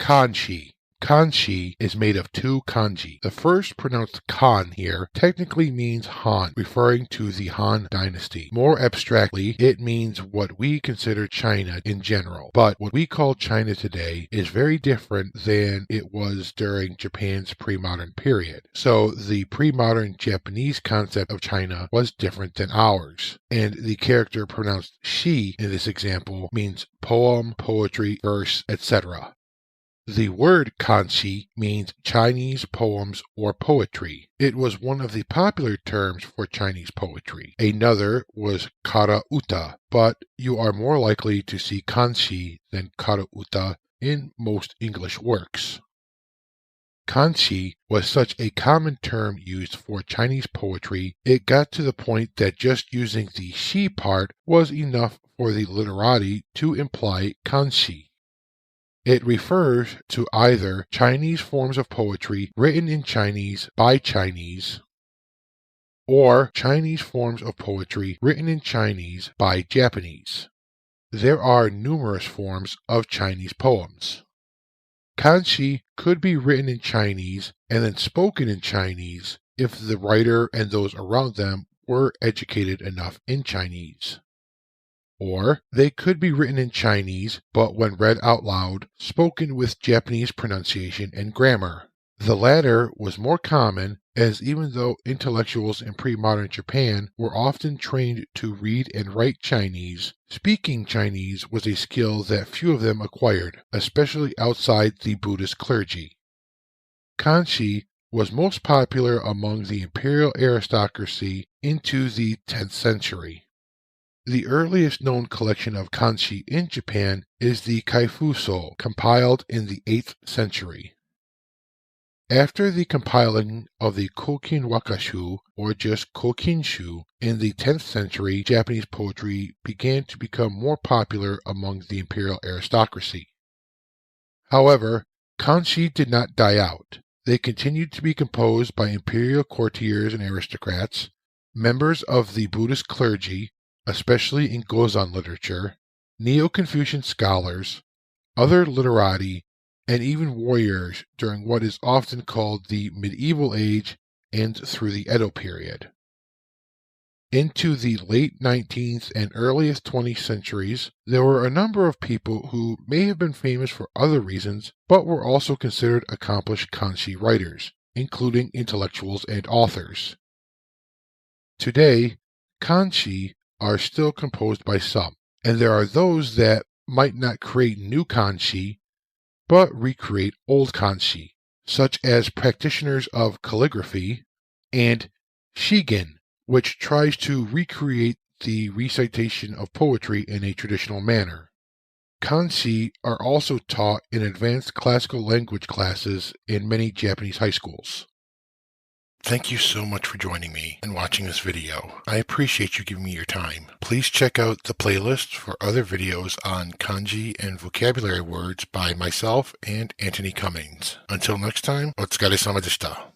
Kanshi. Kanshi is made of two kanji. The first, pronounced kan here, technically means Han, referring to the Han dynasty. More abstractly, it means what we consider China in general. But what we call China today is very different than it was during Japan's pre-modern period. So the pre-modern Japanese concept of China was different than ours. And the character pronounced shi in this example means poem, poetry, verse, etc. The word Kanshi means Chinese poems or poetry. It was one of the popular terms for Chinese poetry. Another was kara uta, but you are more likely to see Kanshi than kara uta in most English works. Kanshi was such a common term used for Chinese poetry, it got to the point that just using the shi part was enough for the literati to imply Kanshi. It refers to either Chinese forms of poetry written in Chinese by Chinese, or Chinese forms of poetry written in Chinese by Japanese. There are numerous forms of Chinese poems. Kanshi could be written in Chinese and then spoken in Chinese if the writer and those around them were educated enough in Chinese. Or they could be written in Chinese, but when read out loud, spoken with Japanese pronunciation and grammar. The latter was more common, as even though intellectuals in pre-modern Japan were often trained to read and write Chinese, speaking Chinese was a skill that few of them acquired, especially outside the Buddhist clergy. Kanshi was most popular among the imperial aristocracy into the 10th century. The earliest known collection of kanshi in Japan is the Kaifuso, compiled in the 8th century. After the compiling of the Kokin Wakashu, or just Kokinshu, in the 10th century, Japanese poetry began to become more popular among the imperial aristocracy. However, kanshi did not die out. They continued to be composed by imperial courtiers and aristocrats, members of the Buddhist clergy, especially in Gozan literature, Neo-Confucian scholars, other literati, and even warriors during what is often called the medieval age and through the Edo period. Into the late 19th and earliest 20th centuries, there were a number of people who may have been famous for other reasons, but were also considered accomplished kanshi writers, including intellectuals and authors. Today, kanshi are still composed by some, and there are those that might not create new kanshi, but recreate old kanshi, such as practitioners of calligraphy, and shigen, which tries to recreate the recitation of poetry in a traditional manner. Kanshi are also taught in advanced classical language classes in many Japanese high schools. Thank you so much for joining me and watching this video. I appreciate you giving me your time. Please check out the playlist for other videos on kanji and vocabulary words by myself and Anthony Cummings. Until next time, otsukare-sama deshita.